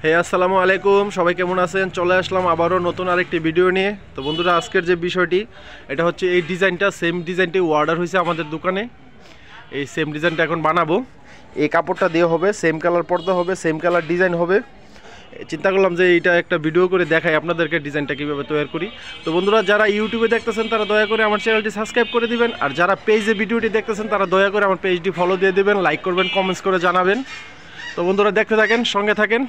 হে আসসালামু আলাইকুম, সবাই কেমন আছেন? চলে আসলাম আবারও নতুন আরেকটি ভিডিও নিয়ে। তো বন্ধুরা, আজকের যে বিষয়টি এটা হচ্ছে এই ডিজাইনটা, সেম ডিজাইনটি অর্ডার হয়েছে আমাদের দোকানে। এই সেম ডিজাইনটা এখন বানাবো। এই কাপড়টা দিয়ে হবে, সেম কালার পর্দা হবে, সেম কালার ডিজাইন হবে। চিন্তা করলাম যে এইটা একটা ভিডিও করে দেখাই আপনাদেরকে ডিজাইনটা কীভাবে তৈরি করি। তো বন্ধুরা, যারা ইউটিউবে দেখতেছেন তারা দয়া করে আমার চ্যানেলটি সাবস্ক্রাইব করে দিবেন, আর যারা পেজে ভিডিওটি দেখতেছেন তারা দয়া করে আমার পেজটি ফলো দিয়ে দিবেন, লাইক করবেন, কমেন্টস করে জানাবেন। তো বন্ধুরা, দেখতে থাকেন, সঙ্গে থাকেন।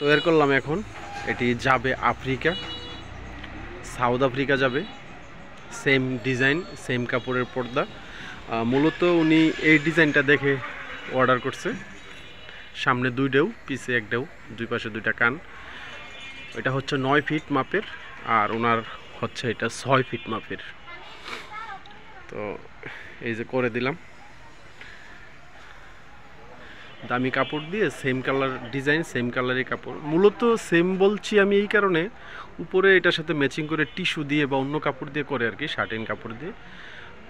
তৈরি করলাম, এখন এটি যাবে আফ্রিকা, সাউথ আফ্রিকা যাবে। সেম ডিজাইন, সেম কাপড়ের পর্দা। মূলত উনি এই ডিজাইনটা দেখে অর্ডার করছে। সামনে 2 ডেউ, পিছে 1 ডেউ, 2 পাশে 2টা কান। এটা হচ্ছে 9 ফিট মাপের, আর ওনার হচ্ছে এটা 6 ফিট মাপের। তো এই যে করে দিলাম, দামি কাপড় দিয়ে সেম কালার ডিজাইন, সেম কালারের কাপড়। মূলত সেম বলছি আমি এই কারণে, উপরে এটার সাথে ম্যাচিং করে টিস্যু দিয়ে বা অন্য কাপড় দিয়ে করে আর কি, শার্টিন কাপড় দিয়ে।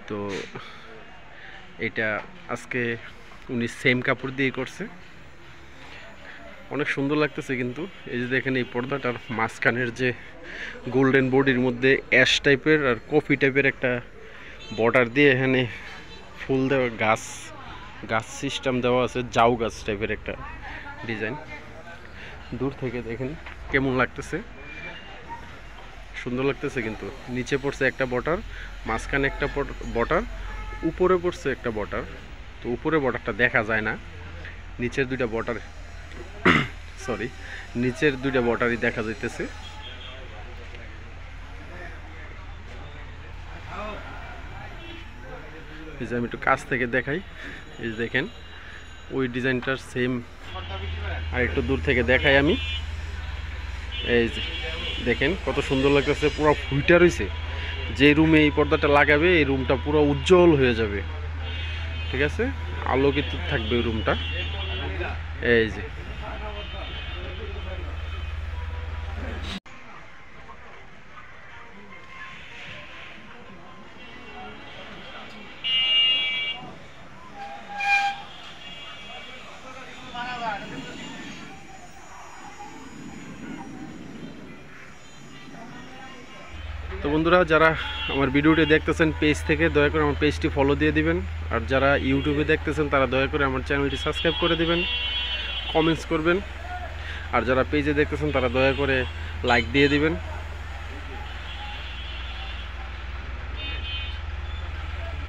তো এটা আজকে উনি সেম কাপড় দিয়ে করছে, অনেক সুন্দর লাগতেছে কিন্তু। এই যে দেখেন, এই পর্দাটার মাঝখানের যে গোল্ডেন বডির মধ্যে অ্যাশ টাইপের আর কফি টাইপের একটা বর্ডার দিয়ে এখানে ফুল দেওয়া গাছ সিস্টেম দেওয়া আছে, জাউ গাছ টাইপের একটা ডিজাইন। দূর থেকে দেখেন কেমন লাগতেছে, সুন্দর লাগতেছে কিন্তু। নিচে পড়ছে একটা বর্ডার, মাঝখানে একটা বর্ডার, উপরে পড়ছে একটা বর্ডার। তো উপরে বর্ডারটা দেখা যায় না, নিচের 2টা বর্ডার নিচের 2টা বর্ডারই দেখা যাইতেছে। এই যে আমি একটু কাছ থেকে দেখাই, এই যে দেখেন ওই ডিজাইনটার সেম। আর একটু দূর থেকে দেখাই আমি, এই যে দেখেন কত সুন্দর লাগতেছে, পুরো ফুইটা রয়েছে। যে রুমে এই পর্দাটা লাগাবে এই রুমটা পুরো উজ্জ্বল হয়ে যাবে, ঠিক আছে, আলোকিত থাকবে ওই রুমটা। এই যে তো বন্ধুরা, যারা আমার ভিডিওটি দেখতেছেন পেজ থেকে, দয়া করে আমার পেজটি ফলো দিয়ে দিবেন। আর যারা ইউটিউবে দেখতেছেন তারা দয়া করে আমার চ্যানেলটি সাবস্ক্রাইব করে দিবেন, কমেন্টস করবেন। আর যারা পেজে দেখতেছেন তারা দয়া করে লাইক দিয়ে দিবেন।